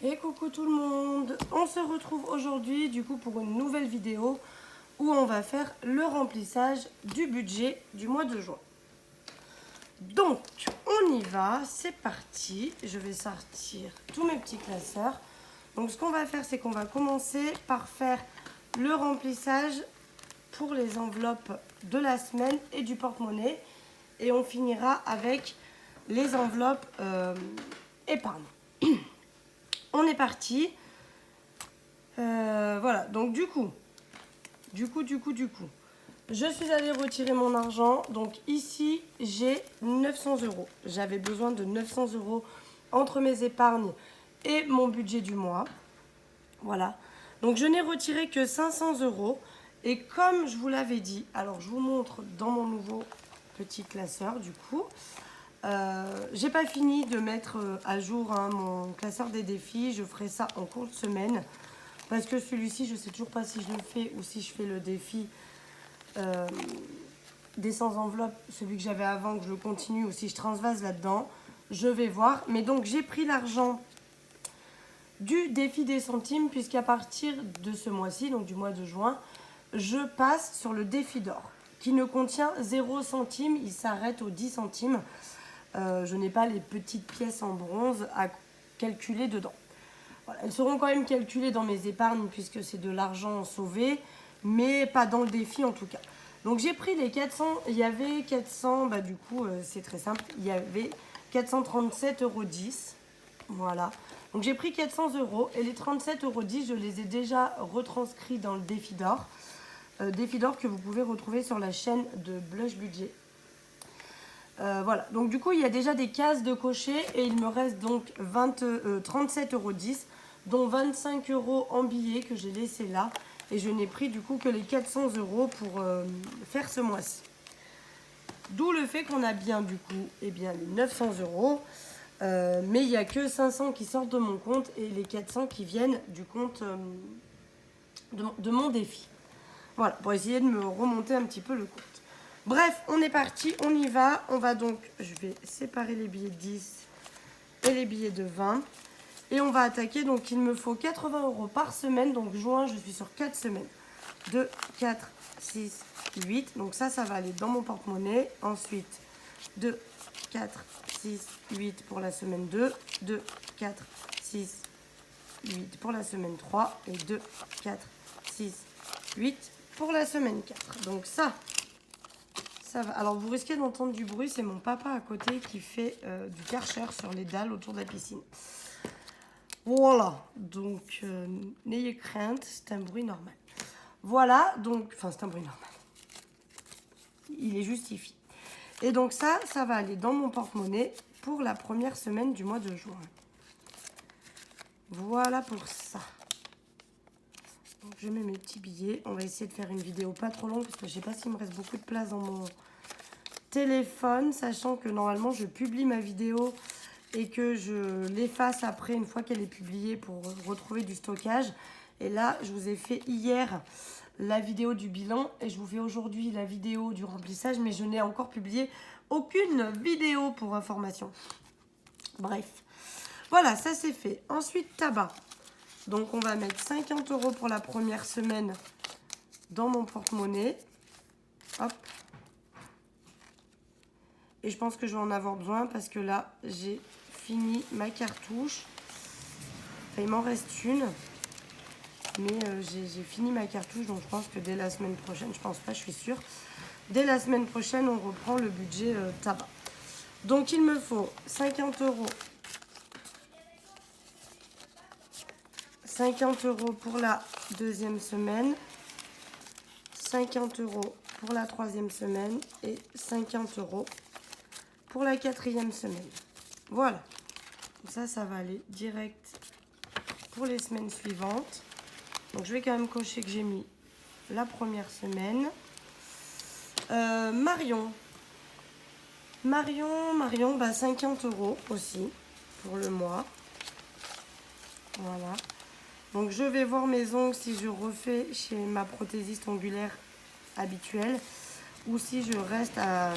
Et coucou tout le monde, on se retrouve aujourd'hui du coup pour une nouvelle vidéo où on va faire le remplissage du budget du mois de juin. Donc on y va, c'est parti, je vais sortir tous mes petits classeurs. Donc ce qu'on va faire, c'est qu'on va commencer par faire le remplissage pour les enveloppes de la semaine et du porte-monnaie. Et on finira avec les enveloppes épargne. On est parti. Voilà, donc du coup, je suis allée retirer mon argent. Donc ici, j'ai 900 euros. J'avais besoin de 900 euros entre mes épargnes et mon budget du mois. Voilà. Donc je n'ai retiré que 500 euros. Et comme je vous l'avais dit, alors je vous montre dans mon nouveau petit classeur du coup. J'ai pas fini de mettre à jour mon classeur des défis. Je ferai ça en cours de semaine. Parce que celui-ci, je sais toujours pas si je le fais ou si je fais le défi des 100 enveloppes, celui que j'avais avant, que je le continue ou si je transvase là-dedans. Je vais voir. Mais donc j'ai pris l'argent du défi des centimes puisqu'à partir de ce mois-ci, donc du mois de juin, je passe sur le défi d'or qui ne contient 0 centime, il s'arrête aux 10 centimes. Je n'ai pas les petites pièces en bronze à calculer dedans. Voilà, elles seront quand même calculées dans mes épargnes puisque c'est de l'argent sauvé, mais pas dans le défi en tout cas. Donc j'ai pris les 400, il y avait 400, du coup c'est très simple, il y avait 437,10 €. Voilà, donc j'ai pris 400 euros et les 37,10 €, je les ai déjà retranscrits dans le défi d'or. Défi d'or que vous pouvez retrouver sur la chaîne de Blush Budget. Voilà, donc du coup il y a déjà des cases de cocher et il me reste donc 37,10 €, dont 25 € en billets que j'ai laissé là. Et je n'ai pris du coup que les 400 € pour faire ce mois-ci. D'où le fait qu'on a bien du coup les 900 €. Mais il n'y a que 500 qui sortent de mon compte et les 400 qui viennent du compte de mon défi. Voilà, pour essayer de me remonter un petit peu le compte. Bref, on est parti, on y va. On va donc, je vais séparer les billets de 10 et les billets de 20. Et on va attaquer, donc il me faut 80 € par semaine. Donc juin, je suis sur 4 semaines. 2, 4, 6, 8. Donc ça va aller dans mon porte-monnaie. Ensuite, 2, 4, 6, 8 pour la semaine 2. 2, 4, 6, 8 pour la semaine 3. Et 2, 4, 6, 8 pour la semaine 4. Donc ça va. Alors vous risquez d'entendre du bruit, c'est mon papa à côté qui fait du Karcher sur les dalles autour de la piscine. Voilà, donc n'ayez crainte, c'est un bruit normal. Voilà, donc, enfin c'est un bruit normal. Il est justifié. Et donc ça va aller dans mon porte-monnaie pour la première semaine du mois de juin. Voilà pour ça. Donc je mets mes petits billets. On va essayer de faire une vidéo pas trop longue parce que je sais pas s'il me reste beaucoup de place dans mon téléphone, sachant que normalement je publie ma vidéo et que je l'efface après une fois qu'elle est publiée pour retrouver du stockage. Et là, je vous ai fait hier la vidéo du bilan et je vous fais aujourd'hui la vidéo du remplissage, mais je n'ai encore publié aucune vidéo pour information. Bref, voilà, ça c'est fait. Ensuite, tabac. Donc on va mettre 50 € pour la première semaine dans mon porte-monnaie. Hop. Et je pense que je vais en avoir besoin parce que là, j'ai fini ma cartouche. Enfin, il m'en reste une. Mais j'ai fini ma cartouche, donc je pense que dès la semaine prochaine, je pense pas, je suis sûre. Dès la semaine prochaine, on reprend le budget tabac. Donc il me faut 50 €. 50 € pour la deuxième semaine. 50 € pour la troisième semaine. Et 50 € pour la quatrième semaine. Voilà. Ça va aller direct pour les semaines suivantes. Donc je vais quand même cocher que j'ai mis la première semaine. Marion, 50 € aussi pour le mois. Voilà. Donc je vais voir mes ongles si je refais chez ma prothésiste ongulaire habituelle ou si je reste à...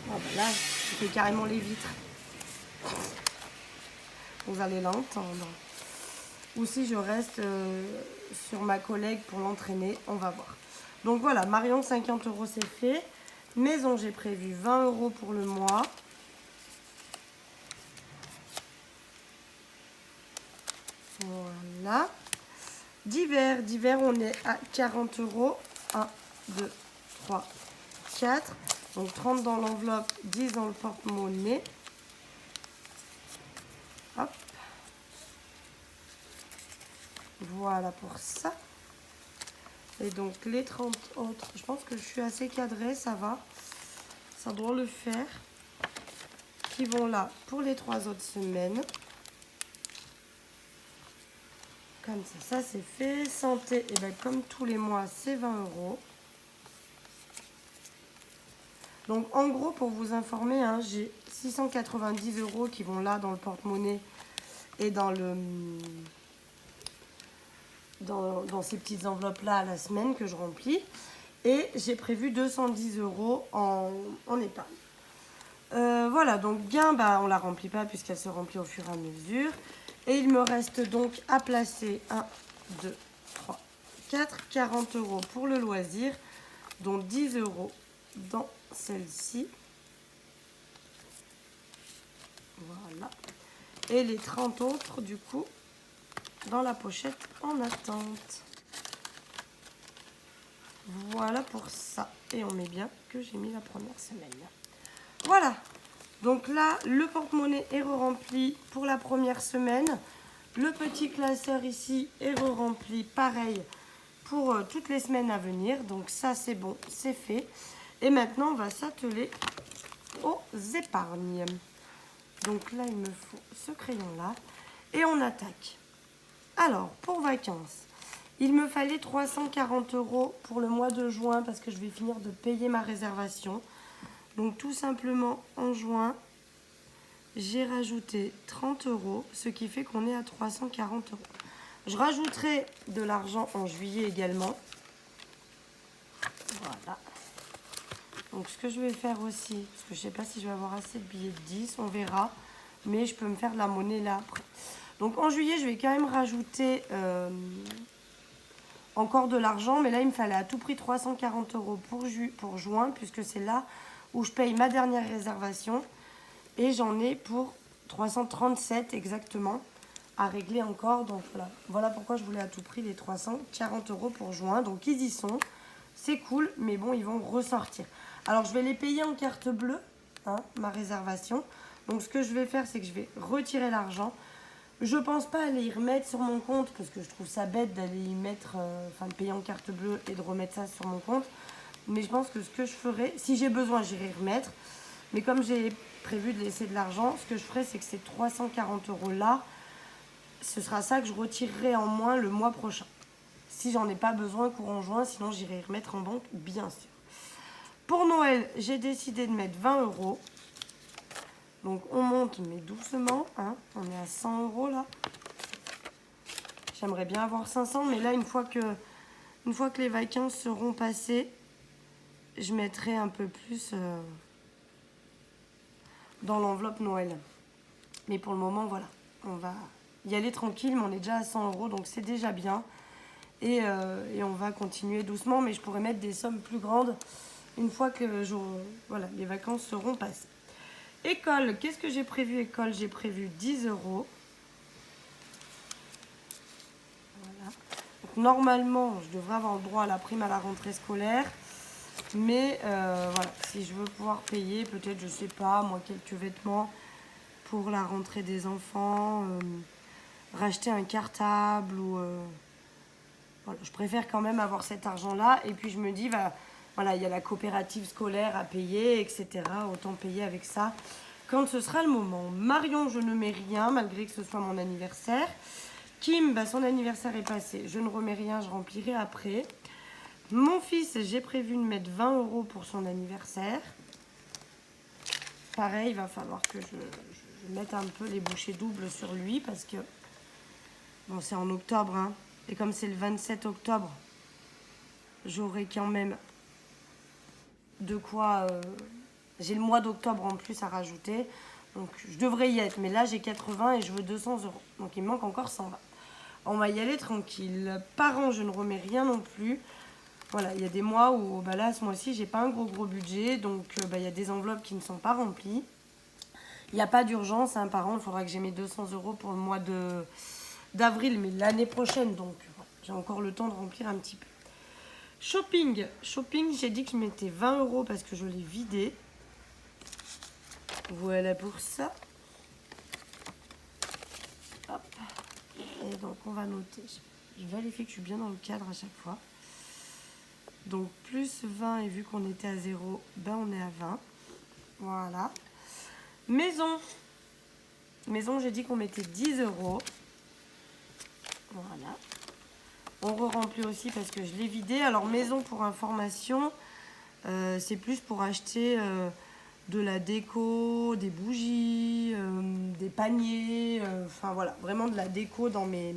Oh là, je fais carrément les vitres. Vous allez l'entendre. ou si je reste sur ma collègue pour l'entraîner. On va voir. Donc voilà, Marion, 50 € c'est fait. Maison, j'ai prévu 20 € pour le mois. Voilà. Divers, on est à 40 €. 1, 2, 3, 4. Donc 30 dans l'enveloppe, 10 dans le porte-monnaie. Hop. Voilà pour ça. Et donc les 30 autres, je pense que je suis assez cadrée, ça va. Ça doit le faire. Qui vont là pour les 3 autres semaines. Comme ça c'est fait. Santé, et bien comme tous les mois, c'est 20 €. Donc en gros, pour vous informer, hein, j'ai 690 € qui vont là dans le porte-monnaie et dans ces petites enveloppes là à la semaine que je remplis. Et j'ai prévu 210 € en épargne. Voilà, donc gain, bah, on ne la remplit pas puisqu'elle se remplit au fur et à mesure. Et il me reste donc à placer 1, 2, 3, 4, 40 € pour le loisir, dont 10 € dans celle-ci. Voilà. Et les 30 autres, du coup, dans la pochette en attente. Voilà pour ça. Et on met bien que j'ai mis la première semaine. Voilà. Donc là, le porte-monnaie est re-rempli pour la première semaine. Le petit classeur ici est re-rempli, pareil, pour toutes les semaines à venir. Donc ça, c'est bon, c'est fait. Et maintenant, on va s'atteler aux épargnes. Donc là, il me faut ce crayon-là. Et on attaque. Alors, pour vacances, il me fallait 340 € pour le mois de juin parce que je vais finir de payer ma réservation. Donc tout simplement, en juin, j'ai rajouté 30 €, ce qui fait qu'on est à 340 €. Je rajouterai de l'argent en juillet également. Voilà. Donc ce que je vais faire aussi, parce que je ne sais pas si je vais avoir assez de billets de 10, on verra. Mais je peux me faire de la monnaie là après. Donc en juillet, je vais quand même rajouter encore de l'argent. Mais là, il me fallait à tout prix 340 € pour juin, puisque c'est là où je paye ma dernière réservation. Et j'en ai pour 337 exactement à régler encore. Donc voilà pourquoi je voulais à tout prix les 340 € pour juin. Donc ils y sont. C'est cool, mais bon, ils vont ressortir. Alors je vais les payer en carte bleue, hein, ma réservation. Donc ce que je vais faire, c'est que je vais retirer l'argent. Je pense pas aller y remettre sur mon compte parce que je trouve ça bête d'aller y mettre, de payer en carte bleue et de remettre ça sur mon compte. Mais je pense que ce que je ferai, si j'ai besoin, j'irai remettre. Mais comme j'ai prévu de laisser de l'argent, ce que je ferai, c'est que ces 340 € là, ce sera ça que je retirerai en moins le mois prochain. Si j'en ai pas besoin courant juin, sinon j'irai remettre en banque, bien sûr. Pour Noël, j'ai décidé de mettre 20 €. Donc on monte, mais doucement, hein. On est à 100 € là. J'aimerais bien avoir 500, mais là, une fois que les vacances seront passées, je mettrai un peu plus dans l'enveloppe Noël. Mais pour le moment, voilà, on va y aller tranquille, mais on est déjà à 100 €, donc c'est déjà bien. Et on va continuer doucement, mais je pourrais mettre des sommes plus grandes une fois que les vacances seront passées. École, qu'est-ce que j'ai prévu école? J'ai prévu 10 €. Voilà. Donc, normalement, je devrais avoir le droit à la prime à la rentrée scolaire. Mais voilà, si je veux pouvoir payer, peut-être, je sais pas, moi, quelques vêtements pour la rentrée des enfants, racheter un cartable ou... voilà, je préfère quand même avoir cet argent-là. Et puis je me dis, voilà, il y a la coopérative scolaire à payer, etc. Autant payer avec ça quand ce sera le moment. Marion, je ne mets rien, malgré que ce soit mon anniversaire. Kim, son anniversaire est passé. Je ne remets rien, je remplirai après. Mon fils, j'ai prévu de mettre 20 € pour son anniversaire. Pareil, il va falloir que je mette un peu les bouchées doubles sur lui parce que, bon, c'est en octobre, hein. Et comme c'est le 27 octobre, j'aurai quand même de quoi... j'ai le mois d'octobre en plus à rajouter. Donc je devrais y être. Mais là, j'ai 80 et je veux 200 €. Donc il me manque encore 120. On va y aller tranquille. Par an, je ne remets rien non plus. Voilà, il y a des mois où, bah là, ce mois-ci, j'ai pas un gros budget. Donc, il y a des enveloppes qui ne sont pas remplies. Il n'y a pas d'urgence, hein, par an. Il faudra que j'ai mes 200 € pour le mois d'avril, mais l'année prochaine. Donc, voilà, j'ai encore le temps de remplir un petit peu. Shopping, j'ai dit que je mettais 20 € parce que je l'ai vidé. Voilà pour ça. Hop. Et donc on va noter. Je vérifie que je suis bien dans le cadre à chaque fois. Donc plus 20 et vu qu'on était à 0, ben on est à 20. Voilà. Maison, j'ai dit qu'on mettait 10 €. Voilà. On re-remplit aussi parce que je l'ai vidé. Alors maison, pour information, c'est plus pour acheter de la déco, des bougies, des paniers, enfin voilà, vraiment de la déco dans mes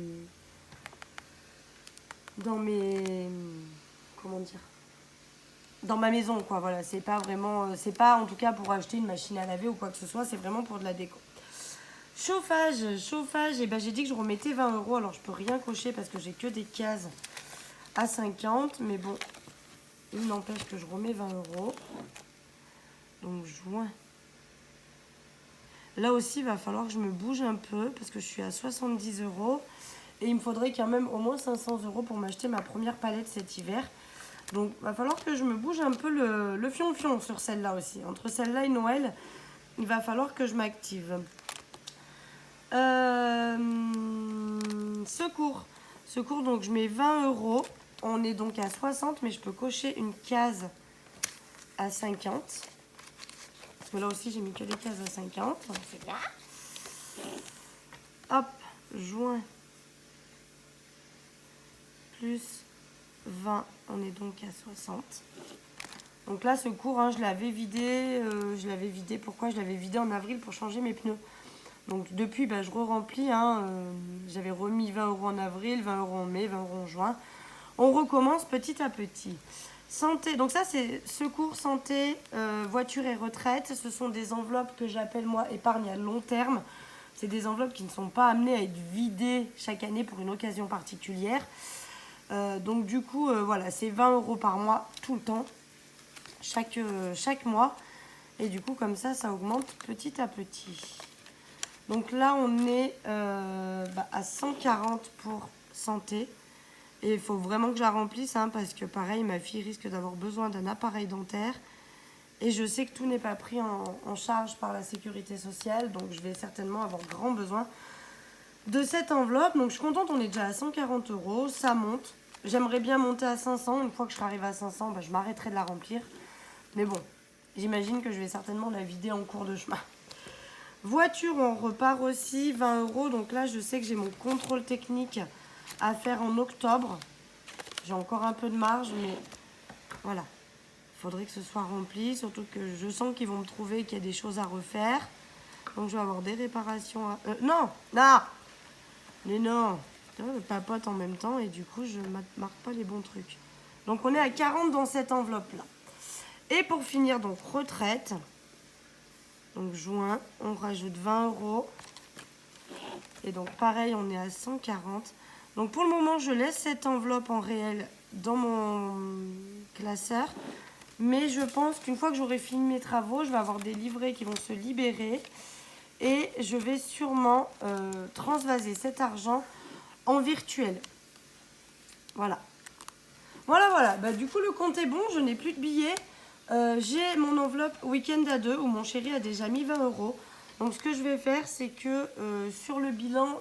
comment dire, dans ma maison, quoi. Voilà, c'est pas vraiment, c'est pas en tout cas pour acheter une machine à laver ou quoi que ce soit, c'est vraiment pour de la déco. Chauffage, et ben j'ai dit que je remettais 20 €. Alors je peux rien cocher parce que j'ai que des cases à 50, mais bon, il n'empêche que je remets 20 €. Donc juin. Là aussi, il va falloir que je me bouge un peu parce que je suis à 70 € et il me faudrait quand même au moins 500 € pour m'acheter ma première palette cet hiver. Donc, il va falloir que je me bouge un peu le fion-fion sur celle-là aussi. Entre celle-là et Noël, il va falloir que je m'active. Secours, donc je mets 20 €. On est donc à 60, mais je peux cocher une case à 50. Parce que là aussi, j'ai mis que les cases à 50. Donc c'est bien. Hop, juin. Plus 20, on est donc à 60. Donc là, secours, hein, je l'avais vidé. Pourquoi? Je l'avais vidé en avril pour changer mes pneus. Donc depuis, je re-remplis. Hein, j'avais remis 20 € en avril, 20 € en mai, 20 € en juin. On recommence petit à petit. Santé, donc ça c'est secours, santé, voiture et retraite. Ce sont des enveloppes que j'appelle moi épargne à long terme. C'est des enveloppes qui ne sont pas amenées à être vidées chaque année pour une occasion particulière. Donc du coup, voilà, c'est 20 € par mois tout le temps, chaque mois. Et du coup, comme ça augmente petit à petit. Donc là, on est à 140 pour santé. Et il faut vraiment que je la remplisse, hein, parce que pareil, ma fille risque d'avoir besoin d'un appareil dentaire. Et je sais que tout n'est pas pris en charge par la sécurité sociale. Donc je vais certainement avoir grand besoin de cette enveloppe. Donc je suis contente, on est déjà à 140 €. Ça monte. J'aimerais bien monter à 500. Une fois que je serai arrivée à 500, je m'arrêterai de la remplir. Mais bon, j'imagine que je vais certainement la vider en cours de chemin. Voiture, on repart aussi, 20 €. Donc là, je sais que j'ai mon contrôle technique à faire en octobre. J'ai encore un peu de marge, mais voilà. Il faudrait que ce soit rempli, surtout que je sens qu'ils vont me trouver qu'il y a des choses à refaire. Donc je vais avoir des réparations à... non. Mais non. Je papote en même temps et du coup, je ne marque pas les bons trucs. Donc on est à 40 dans cette enveloppe-là. Et pour finir, donc retraite. Donc juin, on rajoute 20 €. Et donc pareil, on est à 140. Donc pour le moment, je laisse cette enveloppe en réel dans mon classeur. Mais je pense qu'une fois que j'aurai fini mes travaux, je vais avoir des livrets qui vont se libérer. Et je vais sûrement transvaser cet argent en virtuel. Voilà. Voilà. Du coup, le compte est bon. Je n'ai plus de billets. J'ai mon enveloppe week-end à 2 où mon chéri a déjà mis 20 €. Donc ce que je vais faire, c'est que sur le bilan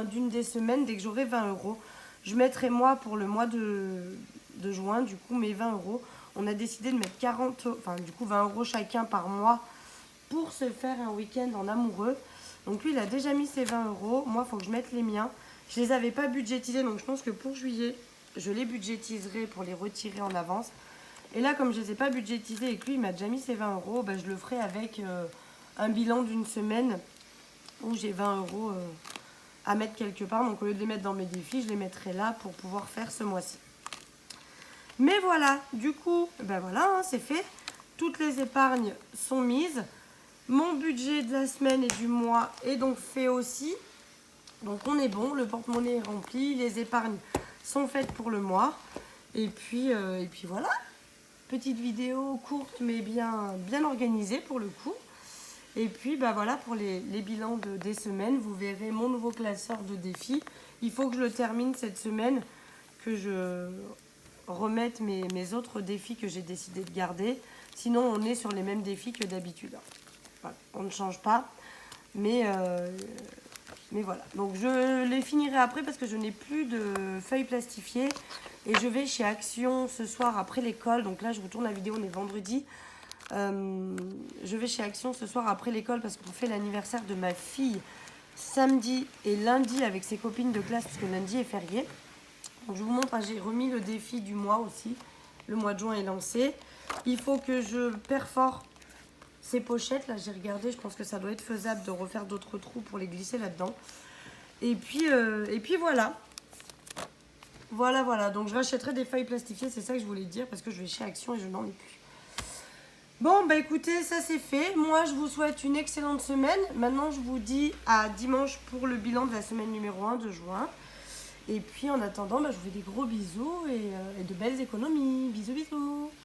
d'une des semaines, dès que j'aurai 20 €, je mettrai moi pour le mois de juin, du coup mes 20 €. On a décidé de mettre 20 € chacun par mois pour se faire un week-end en amoureux. Donc lui, il a déjà mis ses 20 €. Moi, il faut que je mette les miens. Je les avais pas budgétisés, donc je pense que pour juillet, je les budgétiserai pour les retirer en avance. Et là, comme je les ai pas budgétisés et que lui, il m'a déjà mis ses 20 €, je le ferai avec... un bilan d'une semaine où j'ai 20 € à mettre quelque part. Donc au lieu de les mettre dans mes défis, je les mettrai là pour pouvoir faire ce mois-ci. Mais voilà, du coup, voilà, hein, c'est fait. Toutes les épargnes sont mises. Mon budget de la semaine et du mois est donc fait aussi. Donc on est bon, le porte-monnaie est rempli, les épargnes sont faites pour le mois. Et puis voilà, petite vidéo courte mais bien organisée pour le coup. Et puis bah voilà, pour les bilans des semaines, vous verrez mon nouveau classeur de défis. Il faut que je le termine cette semaine, que je remette mes autres défis que j'ai décidé de garder. Sinon on est sur les mêmes défis que d'habitude. Voilà, on ne change pas. Mais voilà, donc je les finirai après parce que je n'ai plus de feuilles plastifiées. Et je vais chez Action ce soir après l'école. Donc là, je retourne la vidéo, on est vendredi. Je vais chez Action ce soir après l'école parce qu'on fait l'anniversaire de ma fille samedi et lundi avec ses copines de classe parce que lundi est férié. Donc je vous montre, j'ai remis le défi du mois aussi. Le mois de juin est lancé. Il faut que je perfore ces pochettes. Là, j'ai regardé, je pense que ça doit être faisable de refaire d'autres trous pour les glisser là-dedans. Et puis voilà. Voilà. Donc je rachèterai des feuilles plastifiées, c'est ça que je voulais dire parce que je vais chez Action et je n'en ai plus. Bon, bah écoutez, ça c'est fait. Moi, je vous souhaite une excellente semaine. Maintenant, je vous dis à dimanche pour le bilan de la semaine numéro 1 de juin. Et puis, en attendant, bah, je vous fais des gros bisous et de belles économies. Bisous.